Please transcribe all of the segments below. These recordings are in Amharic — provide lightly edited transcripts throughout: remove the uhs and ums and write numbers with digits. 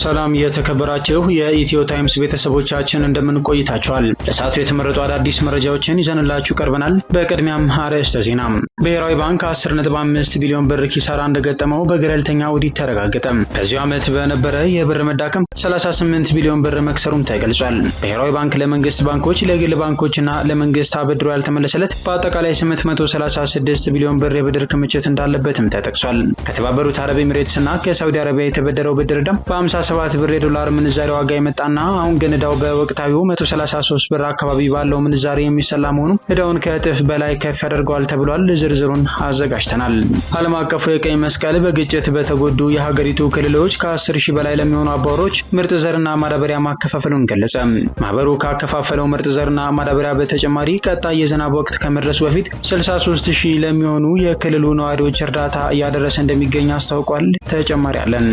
ሰላም የተከበራችሁ የኢትዮ ታይምስ ቤተሰቦቻችን እንደምን ቆይታችኋል? ለሰዓቱ የተመረጡ አዳዲስ መረጃዎችን ይዘንላችሁ ቀርበናል። በቅድሚያም አርዕስተ ዜና። ብሔራዊ ባንክ 10.5 ቢሊዮን ብር ኪሳራ እንደገጠመው በገለልተኛ ኦዲት ተረጋገጠ። በዚሁ ዓመት በነበረ የብር መዳከም 38 ቢሊዮን ብር መክሰሩም ተገልጿል። ብሔራዊ ባንክ ለመንግስት ባንኮች፣ ለግል ባንኮችና ለመንግስት አበድሮ ያልተመለሰለት በአጠቃላይ 836 ቢሊዮን ብር የብድር ክምችት እንዳለበትም ተጠቅሷል። ከተባበሩት አረብ ኤሚሬትስና ከሳውዲ አረቢያ የተበደረው ብድር ዕዳም በ57 ብር የዶላር ምንዛሬ ዋጋ የመጣና አሁን ግን ዕዳው በወቅታዊው 133 ብር አካባቢ ባለው ምንዛሬ የሚሰላ መሆኑ ዕዳውን ከእጥፍ በላይ ከፍ ያደርገዋል ተብሏል። ዝርዝሩን አዘጋጅተናል። ዓለም አቀፉ የቀይ መስቀል በግጭት በተጎዱ የሀገሪቱ ክልሎች ከ10,000 በላይ ለሚሆኑ አባወሮች ምርጥ ዘርና ማዳበሪያ ማከፋፈሉን ገለጸ። ማህበሩ ካከፋፈለው ምርጥ ዘርና ማዳበሪያ በተጨማሪ ቀጣይ የዝናብ ወቅት ከመድረሱ በፊት 63,000 ለሚሆኑ የክልሉ ነዋሪዎች እርዳታ እያደረሰ እንደሚገኝ አስታውቋል። ተጨማሪ አለን።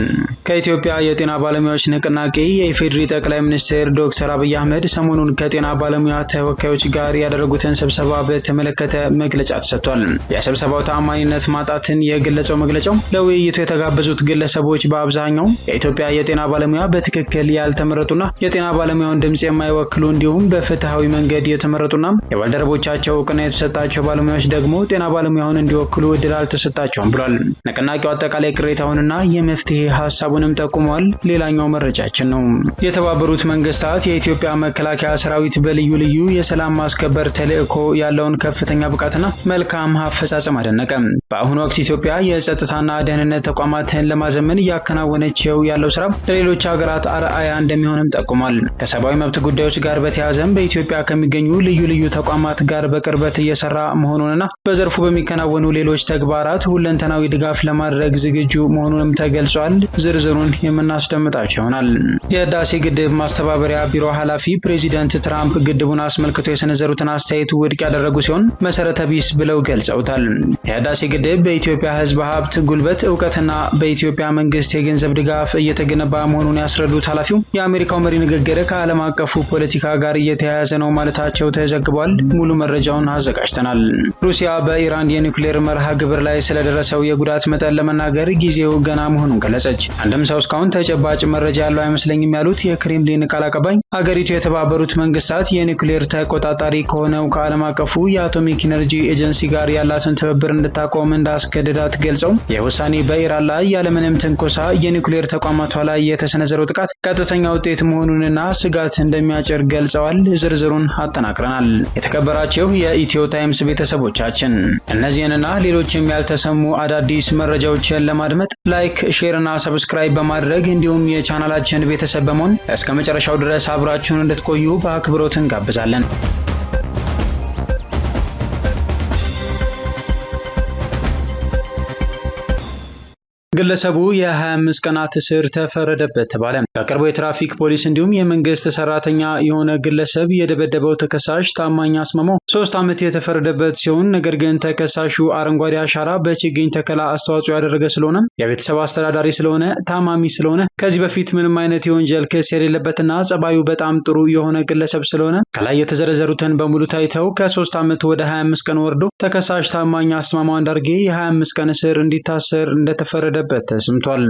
ከኢትዮጵያ የጤና ባለሙያዎች ንቅናቄ የኢፌዴሪ ጠቅላይ ሚኒስትር ዶክተር አብይ አህመድ ሰሞኑን ከጤና ባለሙያ ተወካዮች ጋር ያደረጉትን ስብሰባ በተመለከተ መግለጫ ተሰጥቷል። የስብሰባው ተአማኒነት ማጣትን የገለጸው መግለጫው ለውይይቱ የተጋበዙት ግለሰቦች በአብዛኛው የኢትዮጵያ የጤና ባለሙያ በትክክል ያልተመረጡና የጤና ባለሙያውን ድምጽ የማይወክሉ እንዲሁም በፍትሃዊ መንገድ የተመረጡና የባልደረቦቻቸው እውቅና የተሰጣቸው ባለሙያዎች ደግሞ ጤና ባለሙያውን እንዲወክሉ እድል አልተሰጣቸውም ብሏል። ንቅናቄው አጠቃላይ ቅሬታውንና የመፍትሄ ሀሳቡንም ጠቁሟል። ሌላኛው መረጃችን ነው። የተባበሩት መንግስታት የኢትዮጵያ መከላከያ ሰራዊት በልዩ ልዩ የሰላም ማስከበር ተልዕኮ ያለውን ከፍተኛ ብቃትና መልካም አፈጻጸም አደነቀ። በአሁኑ ወቅት ኢትዮጵያ የጸጥታና ደህንነት ተቋማትን ለማዘመን እያከናወነችው ያለው ስራ ለሌሎች ሀገራት አርአያ እንደሚሆንም ጠቁሟል። ከሰብአዊ መብት ጉዳዮች ጋር በተያያዘም በኢትዮጵያ ከሚገኙ ልዩ ልዩ ተቋማት ጋር በቅርበት እየሰራ መሆኑንና በዘርፉ በሚከናወኑ ሌሎች ተግባራት ሁለንተናዊ ድጋፍ ለማድረግ ዝግጁ መሆኑንም ተገልጿል። ዝርዝሩን የምናስደምጣቸው ይሆናል። የህዳሴ ግድብ ማስተባበሪያ ቢሮ ኃላፊ ፕሬዚዳንት ትራምፕ ግድቡን አስመልክቶ የሰነዘሩትን አስተያየት ውድቅ ያደረጉ ሲሆን መሰረተ ቢስ ብለው ገልጸውታል። የህዳሴ ግድብ በኢትዮጵያ ህዝብ ሀብት፣ ጉልበት፣ እውቀትና በኢትዮጵያ መንግስት የገንዘብ ድጋፍ እየተገነባ መሆኑን ያስረዱት ኃላፊው የአሜሪካው መሪ ንግግር ከዓለም አቀፉ ፖለቲካ ጋር እየተያያዘ ነው ማለታቸው ተዘግቧል። ሙሉ መረጃውን አዘጋጅተናል። ሩሲያ በኢራን የኒውክሌር መርሃ ግብር ላይ ስለደረሰው የጉዳት መጠን ለመናገር ጊዜው ገና መሆኑን ገለጸች። አንድም ሰው እስካሁን ተጨባጭ መረጃ ያለው አይመስለኝም ያሉት የክሬምሊን ቃል አቀባይ ሀገሪቱ የተባበሩት መንግስታት የኒውክሌር ተቆጣጣሪ ከሆነው ከዓለም አቀፉ የአቶሚክ ኢነርጂ ኤጀንሲ ጋር ያላትን ትብብር እንድታቆም እንዳስገደዳት ገልጸው የውሳኔ በኢራን ላይ ያለምንም ትንኮሳ የኒውክሌር ተቋማቷ ላይ የተሰነዘረው ጥቃት ቀጥተኛ ውጤት መሆኑንና ስጋት እንደሚያጭር ገልጸዋል። ዝርዝሩን አጠናቅረናል። የተከበራችሁ የኢትዮ ታይምስ ቤተሰቦቻችን እነዚህንና ሌሎችም ያልተሰሙ አዳዲስ መረጃዎችን ለማድመጥ ላይክ፣ ሼር እና ሰብስክራይብ በማድረግ እንዲሁም የቻናላችን ቤተሰብ በመሆን እስከ መጨረሻው ድረስ አብራችሁን እንድትቆዩ በአክብሮት እንጋብዛለን። ግለሰቡ የ25 ቀናት እስር ተፈረደበት ተባለ። በቅርቡ የትራፊክ ፖሊስ እንዲሁም የመንግስት ሰራተኛ የሆነ ግለሰብ የደበደበው ተከሳሽ ታማኝ አስማማው 3 ዓመት የተፈረደበት ሲሆን ነገር ግን ተከሳሹ አረንጓዴ አሻራ በችግኝ ተከላ አስተዋጽኦ ያደረገ ስለሆነ የቤተሰብ አስተዳዳሪ ስለሆነ ታማሚ ስለሆነ ከዚህ በፊት ምንም አይነት የወንጀል ክስ የሌለበትና ጸባዩ በጣም ጥሩ የሆነ ግለሰብ ስለሆነ ከላይ የተዘረዘሩትን በሙሉ ታይተው ከ3 ዓመት ወደ 25 ቀን ወርዶ ተከሳሽ ታማኝ አስማማው አንዳርጌ የ25 ቀን እስር እንዲታሰር እንደተፈረደበት ተሰምቷል።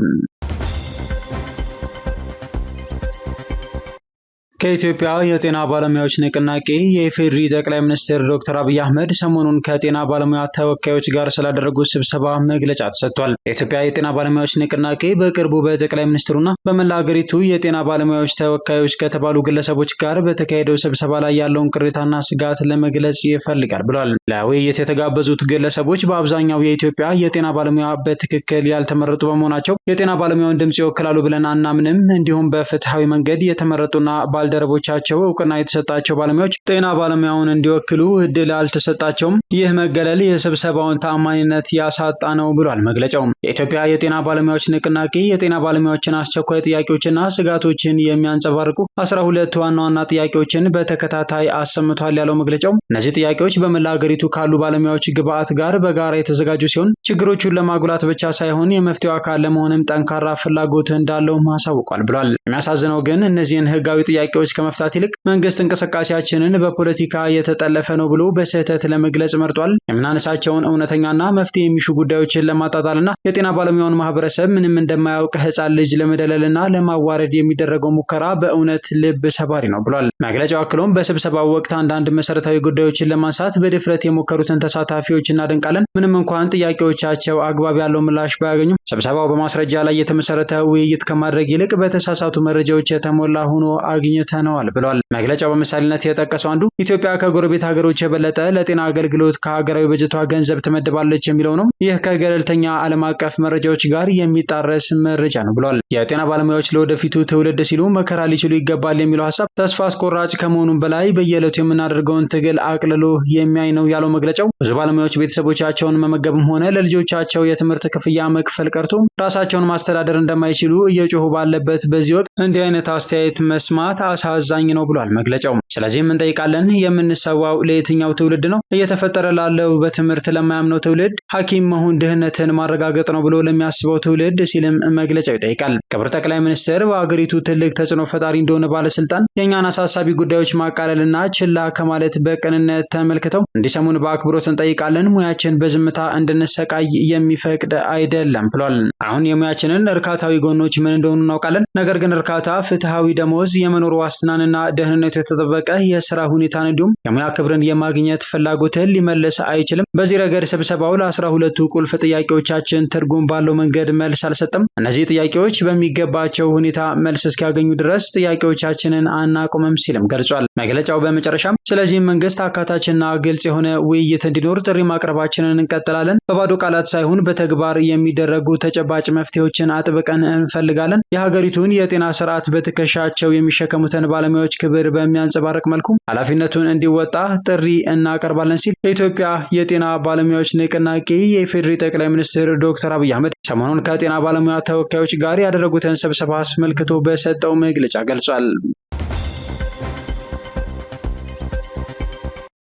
ከኢትዮጵያ የጤና ባለሙያዎች ንቅናቄ የኢፌዴሪ ጠቅላይ ሚኒስትር ዶክተር አብይ አህመድ ሰሞኑን ከጤና ባለሙያ ተወካዮች ጋር ስላደረጉት ስብሰባ መግለጫ ተሰጥቷል። የኢትዮጵያ የጤና ባለሙያዎች ንቅናቄ በቅርቡ በጠቅላይ ሚኒስትሩና በመላ ሀገሪቱ የጤና ባለሙያዎች ተወካዮች ከተባሉ ግለሰቦች ጋር በተካሄደው ስብሰባ ላይ ያለውን ቅሬታና ስጋት ለመግለጽ ይፈልጋል ብሏል። ለውይይት የተጋበዙት ግለሰቦች በአብዛኛው የኢትዮጵያ የጤና ባለሙያ በትክክል ያልተመረጡ በመሆናቸው የጤና ባለሙያውን ድምጽ ይወክላሉ ብለን አናምንም፣ እንዲሁም በፍትሃዊ መንገድ የተመረጡና ባልደረቦቻቸው እውቅና የተሰጣቸው ባለሙያዎች ጤና ባለሙያውን እንዲወክሉ እድል አልተሰጣቸውም። ይህ መገለል የስብሰባውን ተአማኒነት ያሳጣ ነው ብሏል መግለጫው። የኢትዮጵያ የጤና ባለሙያዎች ንቅናቄ የጤና ባለሙያዎችን አስቸኳይ ጥያቄዎችና ስጋቶችን የሚያንጸባርቁ 12 ዋና ዋና ጥያቄዎችን በተከታታይ አሰምቷል ያለው መግለጫው እነዚህ ጥያቄዎች በመላ ሀገሪቱ ካሉ ባለሙያዎች ግብአት ጋር በጋራ የተዘጋጁ ሲሆን ችግሮቹን ለማጉላት ብቻ ሳይሆን የመፍትሄው አካል ለመሆንም ጠንካራ ፍላጎት እንዳለው አሳውቋል ብሏል። የሚያሳዝነው ግን እነዚህን ህጋዊ ጥያቄዎች ጥያቄዎች ከመፍታት ይልቅ መንግስት እንቅስቃሴያችንን በፖለቲካ የተጠለፈ ነው ብሎ በስህተት ለመግለጽ መርጧል። የምናነሳቸውን እውነተኛና መፍትሄ የሚሹ ጉዳዮችን ለማጣጣልና የጤና ባለሙያውን ማህበረሰብ ምንም እንደማያውቅ ህፃን ልጅ ለመደለልና ለማዋረድ የሚደረገው ሙከራ በእውነት ልብ ሰባሪ ነው ብሏል። መግለጫው አክሎም በስብሰባው ወቅት አንዳንድ መሰረታዊ ጉዳዮችን ለማንሳት በድፍረት የሞከሩትን ተሳታፊዎች እናደንቃለን። ምንም እንኳን ጥያቄዎቻቸው አግባብ ያለው ምላሽ ባያገኙም ስብሰባው በማስረጃ ላይ የተመሰረተ ውይይት ከማድረግ ይልቅ በተሳሳቱ መረጃዎች የተሞላ ሆኖ አግኝተነዋል ብሏል። መግለጫው በምሳሌነት የጠቀሰው አንዱ ኢትዮጵያ ከጎረቤት ሀገሮች የበለጠ ለጤና አገልግሎት ከሀገራዊ በጀቷ ገንዘብ ትመድባለች የሚለው ነው። ይህ ከገለልተኛ ዓለም አቀፍ መረጃዎች ጋር የሚጣረስ መረጃ ነው ብሏል። የጤና ባለሙያዎች ለወደፊቱ ትውልድ ሲሉ መከራ ሊችሉ ይገባል የሚለው ሀሳብ ተስፋ አስቆራጭ ከመሆኑም በላይ በየዕለቱ የምናደርገውን ትግል አቅልሎ የሚያይ ነው ያለው መግለጫው ብዙ ባለሙያዎች ቤተሰቦቻቸውን መመገብም ሆነ ለልጆቻቸው የትምህርት ክፍያ መክፈል ቀርቶ ራሳቸውን ማስተዳደር እንደማይችሉ እየጮሁ ባለበት በዚህ ወቅት እንዲህ አይነት አስተያየት መስማት አሳዛኝ ነው ብሏል መግለጫው። ስለዚህም እንጠይቃለን፣ የምንሰዋው ለየትኛው ትውልድ ነው? እየተፈጠረ ላለው በትምህርት ለማያምነው ትውልድ ሐኪም መሆን ድህነትን ማረጋገጥ ነው ብሎ ለሚያስበው ትውልድ ሲልም መግለጫው ይጠይቃል። ክቡር ጠቅላይ ሚኒስትር በአገሪቱ ትልቅ ተጽዕኖ ፈጣሪ እንደሆነ ባለስልጣን የእኛን አሳሳቢ ጉዳዮች ማቃለልና ችላ ከማለት በቅንነት ተመልክተው እንዲሰሙን በአክብሮት እንጠይቃለን። ሙያችን በዝምታ እንድንሰቃይ የሚፈቅድ አይደለም ብሏል። አሁን የሙያችንን እርካታዊ ጎኖች ምን እንደሆኑ እናውቃለን። ነገር ግን እርካታ፣ ፍትሃዊ ደሞዝ፣ የመኖር ዋስትናንና ደህንነቱ የተጠበቀ የስራ ሁኔታን እንዲሁም የሙያ ክብርን የማግኘት ፍላጎትን ሊመልስ አይችልም። በዚህ ረገድ ስብሰባው ለ12ቱ ቁልፍ ጥያቄዎቻችን ትርጉም ባለው መንገድ መልስ አልሰጠም። እነዚህ ጥያቄዎች በሚገባቸው ሁኔታ መልስ እስኪያገኙ ድረስ ጥያቄዎቻችንን አናቆምም ሲልም ገልጿል። መግለጫው በመጨረሻም ስለዚህም መንግስት አካታችና ግልጽ የሆነ ውይይት እንዲኖር ጥሪ ማቅረባችንን እንቀጥላለን። በባዶ ቃላት ሳይሆን በተግባር የሚደረጉ ተጨባጭ መፍትሄዎችን አጥብቀን እንፈልጋለን። የሀገሪቱን የጤና ስርዓት በትከሻቸው የሚሸከሙትን ባለሙያዎች ክብር በሚያንጸባርቅ መልኩ ኃላፊነቱን እንዲወጣ ጥሪ እናቀርባለን ሲል የኢትዮጵያ የጤና ባለሙያዎች ንቅናቄ የኢፌዴሪ ጠቅላይ ሚኒስትር ዶክተር አብይ አህመድ ሰሞኑን ከጤና ባለሙያ ተወካዮች ጋር ያደረጉትን ስብሰባ አስመልክቶ በሰጠው መግለጫ ገልጿል።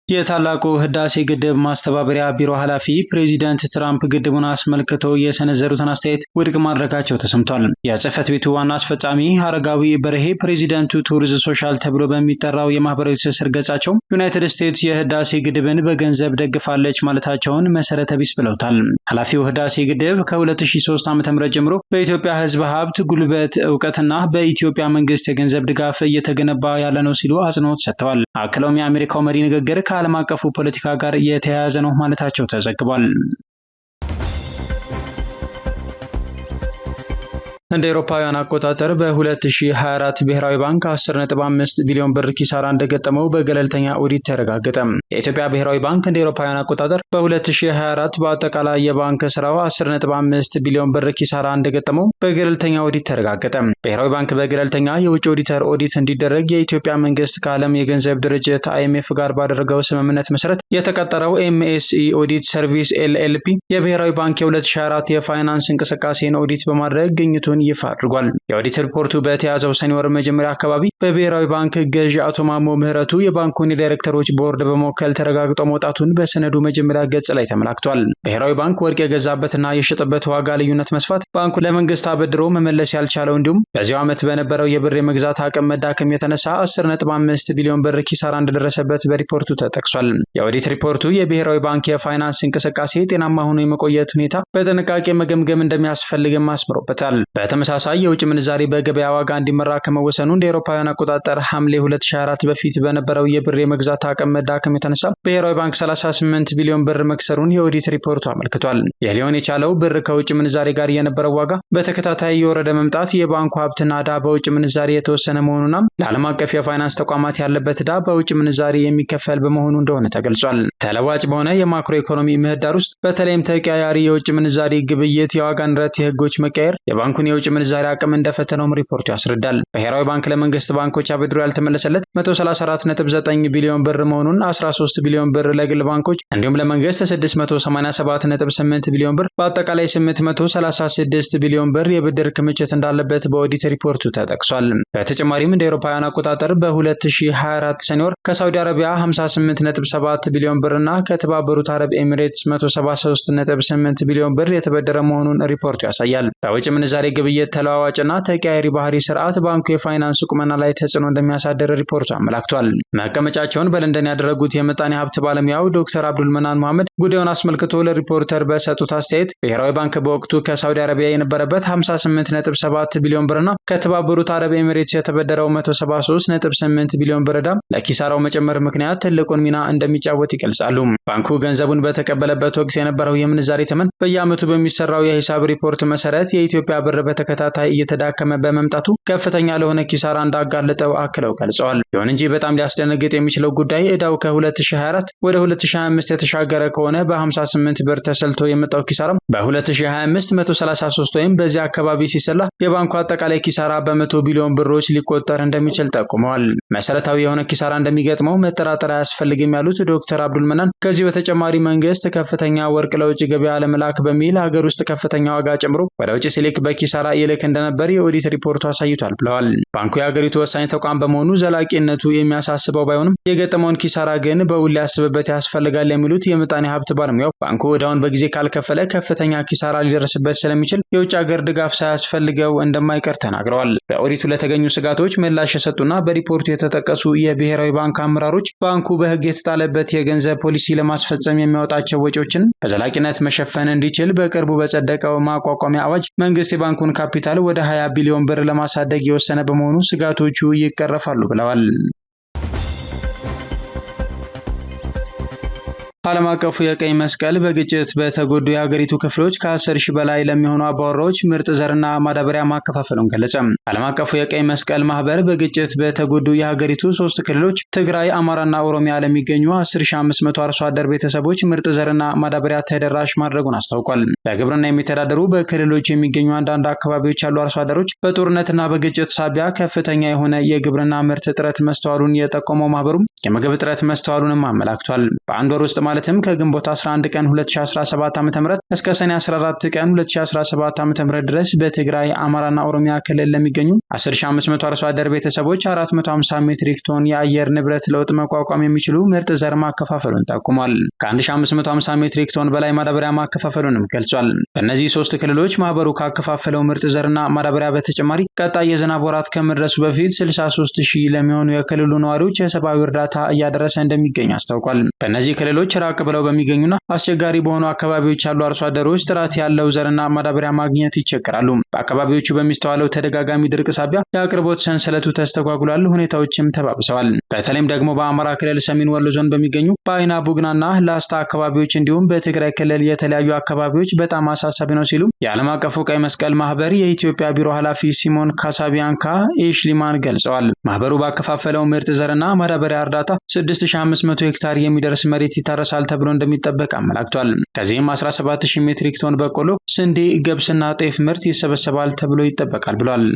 የታላቁ ህዳሴ ግድብ ማስተባበሪያ ቢሮ ኃላፊ ፕሬዚዳንት ትራምፕ ግድቡን አስመልክቶ የሰነዘሩትን አስተያየት ውድቅ ማድረጋቸው ተሰምቷል። የጽህፈት ቤቱ ዋና አስፈጻሚ አረጋዊ በርሄ ፕሬዚዳንቱ ቱርዝ ሶሻል ተብሎ በሚጠራው የማህበራዊ ትስስር ገጻቸው ዩናይትድ ስቴትስ የህዳሴ ግድብን በገንዘብ ደግፋለች ማለታቸውን መሰረተ ቢስ ብለውታል። ኃላፊው ህዳሴ ግድብ ከ2003 ዓ.ም ጀምሮ በኢትዮጵያ ህዝብ ሀብት፣ ጉልበት፣ እውቀትና በኢትዮጵያ መንግስት የገንዘብ ድጋፍ እየተገነባ ያለ ነው ሲሉ አጽንኦት ሰጥተዋል። አክለውም የአሜሪካው መሪ ንግግር ከዓለም አቀፉ ፖለቲካ ጋር የተያያዘ ነው ማለታቸው ተዘግቧል። እንደ አውሮፓውያን አቆጣጠር በ2024 ብሔራዊ ባንክ 10.5 ቢሊዮን ብር ኪሳራ እንደገጠመው በገለልተኛ ኦዲት ተረጋገጠ። የኢትዮጵያ ብሔራዊ ባንክ እንደ አውሮፓውያን አቆጣጠር በ2024 በአጠቃላይ የባንክ ስራው 10.5 ቢሊዮን ብር ኪሳራ እንደገጠመው በገለልተኛ ኦዲት ተረጋገጠ። ብሔራዊ ባንክ በገለልተኛ የውጭ ኦዲተር ኦዲት እንዲደረግ የኢትዮጵያ መንግስት ከዓለም የገንዘብ ድርጅት IMF ጋር ባደረገው ስምምነት መሰረት የተቀጠረው MSE ኦዲት ሰርቪስ LLP የብሔራዊ ባንክ የ2024 የፋይናንስ እንቅስቃሴን ኦዲት በማድረግ ግኝቱን ይፋ አድርጓል። የኦዲት ሪፖርቱ በተያዘው ሰኔ ወር መጀመሪያ አካባቢ በብሔራዊ ባንክ ገዢ አቶ ማሞ ምህረቱ የባንኩን የዳይሬክተሮች ቦርድ በመወከል ተረጋግጦ መውጣቱን በሰነዱ መጀመሪያ ገጽ ላይ ተመላክቷል። ብሔራዊ ባንክ ወርቅ የገዛበትና የሸጠበት ዋጋ ልዩነት መስፋት፣ ባንኩ ለመንግስት አበድሮ መመለስ ያልቻለው እንዲሁም በዚያው ዓመት በነበረው የብር የመግዛት አቅም መዳከም የተነሳ 10.5 ቢሊዮን ብር ኪሳራ እንደደረሰበት በሪፖርቱ ተጠቅሷል። የኦዲት ሪፖርቱ የብሔራዊ ባንክ የፋይናንስ እንቅስቃሴ ጤናማ ሆኖ የመቆየት ሁኔታ በጥንቃቄ መገምገም እንደሚያስፈልግም አስምሮበታል። በተመሳሳይ የውጭ ምንዛሪ በገበያ ዋጋ እንዲመራ ከመወሰኑ እንደ አውሮፓውያን አቆጣጠር ሐምሌ 2024 በፊት በነበረው የብር የመግዛት አቅም መዳከም የተነሳ ብሔራዊ ባንክ 38 ቢሊዮን ብር መክሰሩን የኦዲት ሪፖርቱ አመልክቷል። ይህ ሊሆን የቻለው ብር ከውጭ ምንዛሪ ጋር የነበረው ዋጋ በተከታታይ የወረደ መምጣት፣ የባንኩ ሀብትና ዕዳ በውጭ ምንዛሪ የተወሰነ መሆኑና ለዓለም አቀፍ የፋይናንስ ተቋማት ያለበት ዕዳ በውጭ ምንዛሪ የሚከፈል በመሆኑ እንደሆነ ተገልጿል። ተለዋጭ በሆነ የማክሮ ኢኮኖሚ ምህዳር ውስጥ በተለይም ተቀያያሪ የውጭ ምንዛሪ ግብይት፣ የዋጋ ንረት፣ የህጎች መቀየር የባንኩን የውጭ ምንዛሪ አቅም እንደፈተነውም ሪፖርቱ ያስረዳል። ብሔራዊ ባንክ ለመንግስት ባንኮች አበድሮ ያልተመለሰለት 134.9 ቢሊዮን ብር መሆኑን፣ 13 ቢሊዮን ብር ለግል ባንኮች እንዲሁም ለመንግስት 687.8 ቢሊዮን ብር በአጠቃላይ 836 ቢሊዮን ብር የብድር ክምችት እንዳለበት በኦዲት ሪፖርቱ ተጠቅሷል። በተጨማሪም እንደ አውሮፓውያን አቆጣጠር በ2024 ሰኔ ወር ከሳውዲ አረቢያ 58.7 ቢሊዮን ብር እና ከተባበሩት አረብ ኤሚሬትስ 173.8 ቢሊዮን ብር የተበደረ መሆኑን ሪፖርቱ ያሳያል። በውጭ ምንዛሬ የግብይት ተለዋዋጭና ተቀያሪ ባህሪ ስርዓት ባንኩ የፋይናንስ ቁመና ላይ ተጽዕኖ እንደሚያሳድር ሪፖርቱ አመላክቷል። መቀመጫቸውን በለንደን ያደረጉት የምጣኔ ሀብት ባለሙያው ዶክተር አብዱል መናን መሐመድ ጉዳዩን አስመልክቶ ለሪፖርተር በሰጡት አስተያየት ብሔራዊ ባንክ በወቅቱ ከሳውዲ አረቢያ የነበረበት 58.7 ቢሊዮን ብርና ከተባበሩት አረብ ኤሚሬትስ የተበደረው 173.8 ቢሊዮን ብር ዕዳ ለኪሳራው መጨመር ምክንያት ትልቁን ሚና እንደሚጫወት ይገልጻሉ። ባንኩ ገንዘቡን በተቀበለበት ወቅት የነበረው የምንዛሬ ተመን በየዓመቱ በሚሰራው የሂሳብ ሪፖርት መሰረት የኢትዮጵያ ብር በተከታታይ እየተዳከመ በመምጣቱ ከፍተኛ ለሆነ ኪሳራ እንዳጋለጠው አክለው ገልጸዋል። ይሁን እንጂ በጣም ሊያስደነግጥ የሚችለው ጉዳይ ዕዳው ከ2024 ወደ 2025 የተሻገረ ከሆነ በ58 ብር ተሰልቶ የመጣው ኪሳራ በ2025 133 ወይም በዚህ አካባቢ ሲሰላ የባንኩ አጠቃላይ ኪሳራ በ100 ቢሊዮን ብሮች ሊቆጠር እንደሚችል ጠቁመዋል። መሰረታዊ የሆነ ኪሳራ እንደሚገጥመው መጠራጠር አያስፈልግም ያሉት ዶክተር አብዱል መናን ከዚህ በተጨማሪ መንግስት ከፍተኛ ወርቅ ለውጭ ገበያ ለመላክ በሚል ሀገር ውስጥ ከፍተኛ ዋጋ ጨምሮ ወደ ውጭ ሲልክ በኪሳራ ይልክ እንደነበር የኦዲት ሪፖርቱ አሳይቷል ብለዋል። ባንኩ የሀገሪቱ ወሳኝ ተቋም በመሆኑ ዘላቂነቱ የሚያሳስበው ባይሆንም የገጠመውን ኪሳራ ግን በውል ሊያስብበት ያስፈልጋል የሚሉት የምጣኔ ሀብት ባለሙያው ባንኩ ዕዳውን በጊዜ ካልከፈለ ከፍተኛ ኪሳራ ሊደርስበት ስለሚችል የውጭ ሀገር ድጋፍ ሳያስፈልገው እንደማይቀር ተናግረዋል። በኦዲቱ ለተገኙ ስጋቶች ምላሽ የሰጡና በሪፖርቱ የተጠቀሱ የብሔራዊ ባንክ አመራሮች ባንኩ በሕግ የተጣለበት የገንዘብ ፖሊሲ ለማስፈጸም የሚያወጣቸው ወጪዎችን በዘላቂነት መሸፈን እንዲችል በቅርቡ በጸደቀው ማቋቋሚያ አዋጅ መንግስት የባንኩን ካፒታል ወደ 20 ቢሊዮን ብር ለማሳደግ የወሰነ በመሆኑ ስጋቶቹ ይቀረፋሉ ብለዋል። ዓለም አቀፉ የቀይ መስቀል በግጭት በተጎዱ የሀገሪቱ ክፍሎች ከ10 ሺህ በላይ ለሚሆኑ አባወራዎች ምርጥ ዘርና ማዳበሪያ ማከፋፈሉን ገለጸ። ዓለም አቀፉ የቀይ መስቀል ማህበር በግጭት በተጎዱ የሀገሪቱ 3 ክልሎች ትግራይ፣ አማራና ኦሮሚያ ለሚገኙ 10500 አርሶ አደር ቤተሰቦች ምርጥ ዘርና ማዳበሪያ ተደራሽ ማድረጉን አስታውቋል። በግብርና የሚተዳደሩ በክልሎች የሚገኙ አንዳንድ አካባቢዎች ያሉ አርሶ አደሮች በጦርነትና በግጭት ሳቢያ ከፍተኛ የሆነ የግብርና ምርት እጥረት መስተዋሉን የጠቆመው ማህበሩ የምግብ እጥረት መስተዋሉንም አመላክቷል። በአንድ ወር ውስጥ ማለትም ከግንቦት 11 ቀን 2017 ዓ.ም እስከ ሰኔ 14 ቀን 2017 ዓ.ም ድረስ በትግራይ፣ አማራና ኦሮሚያ ክልል ለሚገኙ 10500 አርሶ አደር ቤተሰቦች 450 ሜትሪክ ቶን የአየር ንብረት ለውጥ መቋቋም የሚችሉ ምርጥ ዘር ማከፋፈሉን ጠቁሟል። ከ1550 ሜትሪክ ቶን በላይ ማዳበሪያ ማከፋፈሉንም ገልጿል። በእነዚህ 3 ክልሎች ማህበሩ ካከፋፈለው ምርጥ ዘርና ማዳበሪያ በተጨማሪ ቀጣይ የዝናብ ወራት ከመድረሱ በፊት 63000 ለሚሆኑ የክልሉ ነዋሪዎች የሰብአዊ እርዳታ እያደረሰ እንደሚገኝ አስታውቋል። በእነዚህ ክልሎች ራቅ ብለው በሚገኙና አስቸጋሪ በሆኑ አካባቢዎች ያሉ አርሶ አደሮች ጥራት ያለው ዘርና ማዳበሪያ ማግኘት ይቸገራሉ። በአካባቢዎቹ በሚስተዋለው ተደጋጋሚ ድርቅ ሳቢያ የአቅርቦት ሰንሰለቱ ተስተጓጉሏል፣ ሁኔታዎችም ተባብሰዋል። በተለይም ደግሞ በአማራ ክልል ሰሜን ወሎ ዞን በሚገኙ በአይና ቡግናና ላስታ አካባቢዎች እንዲሁም በትግራይ ክልል የተለያዩ አካባቢዎች በጣም አሳሳቢ ነው ሲሉ የዓለም አቀፉ ቀይ መስቀል ማህበር የኢትዮጵያ ቢሮ ኃላፊ ሲሞን ካሳቢያንካ ኢሽሊማን ገልጸዋል። ማህበሩ ባከፋፈለው ምርጥ ዘርና ማዳበሪያ እርዳታ 6500 ሄክታር የሚደርስ መሬት ይታረሳል ተብሎ እንደሚጠበቅ አመላክቷል። ከዚህም 17000 ሜትሪክ ቶን በቆሎ፣ ስንዴ፣ ገብስና ጤፍ ምርት ይሰበሰባል ተብሎ ይጠበቃል ብሏል።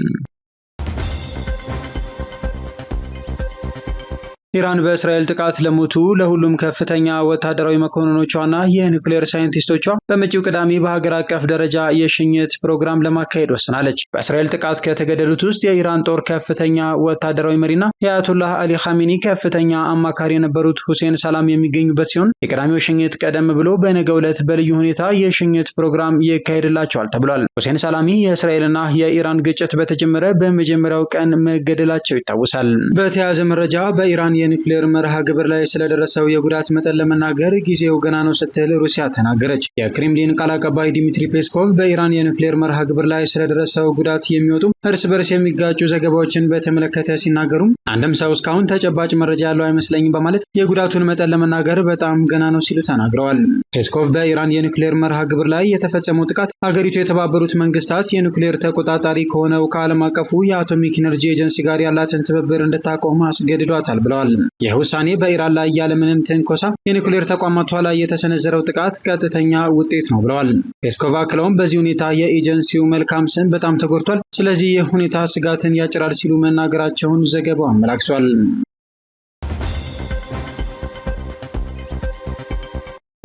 ኢራን በእስራኤል ጥቃት ለሞቱ ለሁሉም ከፍተኛ ወታደራዊ መኮንኖቿና የኒውክሌር ሳይንቲስቶቿ በመጪው ቅዳሜ በሀገር አቀፍ ደረጃ የሽኝት ፕሮግራም ለማካሄድ ወስናለች። በእስራኤል ጥቃት ከተገደሉት ውስጥ የኢራን ጦር ከፍተኛ ወታደራዊ መሪና የአያቶላህ አሊ ኻሜኒ ከፍተኛ አማካሪ የነበሩት ሁሴን ሰላም የሚገኙበት ሲሆን የቅዳሜው ሽኝት ቀደም ብሎ በነገው ዕለት በልዩ ሁኔታ የሽኝት ፕሮግራም ይካሄድላቸዋል ተብሏል። ሁሴን ሰላሚ የእስራኤልና የኢራን ግጭት በተጀመረ በመጀመሪያው ቀን መገደላቸው ይታወሳል። በተያያዘ መረጃ በኢራን የኒውክሌር መርሃ ግብር ላይ ስለደረሰው የጉዳት መጠን ለመናገር ጊዜው ገና ነው ስትል ሩሲያ ተናገረች። የክሬምሊን ቃል አቀባይ ዲሚትሪ ፔስኮቭ በኢራን የኒውክሌር መርሃ ግብር ላይ ስለደረሰው ጉዳት የሚወጡ እርስ በርስ የሚጋጩ ዘገባዎችን በተመለከተ ሲናገሩ አንድም ሰው እስካሁን ተጨባጭ መረጃ ያለው አይመስለኝም በማለት የጉዳቱን መጠን ለመናገር በጣም ገና ነው ሲሉ ተናግረዋል። ፔስኮቭ በኢራን የኒውክሌር መርሃ ግብር ላይ የተፈጸመው ጥቃት ሀገሪቱ የተባበሩት መንግስታት የኒውክሌር ተቆጣጣሪ ከሆነው ከዓለም አቀፉ የአቶሚክ ኢነርጂ ኤጀንሲ ጋር ያላትን ትብብር እንድታቆም አስገድዷታል ብለዋል። ይህ ውሳኔ በኢራን ላይ ያለምንም ትንኮሳ የኒውክሌር ተቋማቷ ላይ የተሰነዘረው ጥቃት ቀጥተኛ ውጤት ነው ብለዋል። ፔስኮቭ አክለውም በዚህ ሁኔታ የኤጀንሲው መልካም ስም በጣም ተጎድቷል፣ ስለዚህ ይህ ሁኔታ ስጋትን ያጭራል ሲሉ መናገራቸውን ዘገባው አመላክቷል።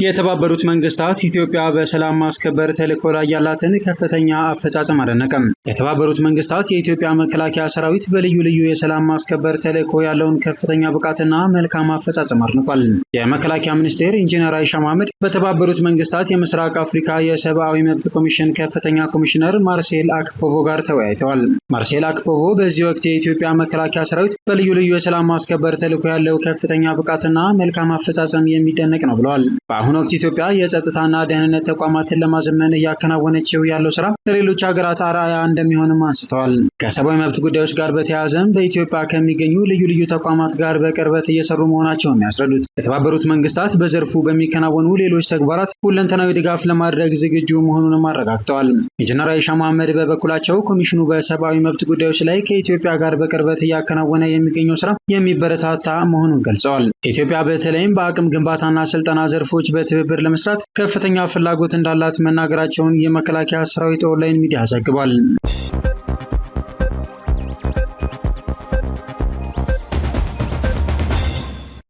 የተባበሩት መንግስታት ኢትዮጵያ በሰላም ማስከበር ተልዕኮ ላይ ያላትን ከፍተኛ አፈጻጸም አደነቀም። የተባበሩት መንግስታት የኢትዮጵያ መከላከያ ሰራዊት በልዩ ልዩ የሰላም ማስከበር ተልዕኮ ያለውን ከፍተኛ ብቃትና መልካም አፈጻጸም አድንቋል። የመከላከያ ሚኒስቴር ኢንጂነር አይሻ መሐመድ በተባበሩት መንግስታት የምስራቅ አፍሪካ የሰብአዊ መብት ኮሚሽን ከፍተኛ ኮሚሽነር ማርሴል አክፖቮ ጋር ተወያይተዋል። ማርሴል አክፖቮ በዚህ ወቅት የኢትዮጵያ መከላከያ ሰራዊት በልዩ ልዩ የሰላም ማስከበር ተልዕኮ ያለው ከፍተኛ ብቃትና መልካም አፈጻጸም የሚደነቅ ነው ብለዋል። በአሁኑ ወቅት ኢትዮጵያ የጸጥታና ደህንነት ተቋማትን ለማዘመን እያከናወነችው ያለው ስራ ለሌሎች ሀገራት አርአያ እንደሚሆንም አንስተዋል። ከሰብአዊ መብት ጉዳዮች ጋር በተያያዘም በኢትዮጵያ ከሚገኙ ልዩ ልዩ ተቋማት ጋር በቅርበት እየሰሩ መሆናቸውን ያስረዱት የተባበሩት መንግስታት በዘርፉ በሚከናወኑ ሌሎች ተግባራት ሁለንተናዊ ድጋፍ ለማድረግ ዝግጁ መሆኑንም አረጋግጠዋል። ኢንጂነር አይሻ መሐመድ በበኩላቸው ኮሚሽኑ በሰብአዊ መብት ጉዳዮች ላይ ከኢትዮጵያ ጋር በቅርበት እያከናወነ የሚገኘው ስራ የሚበረታታ መሆኑን ገልጸዋል። ኢትዮጵያ በተለይም በአቅም ግንባታና ስልጠና ዘርፎች በትብብር ለመስራት ከፍተኛ ፍላጎት እንዳላት መናገራቸውን የመከላከያ ሰራዊት ኦንላይን ሚዲያ ዘግቧል።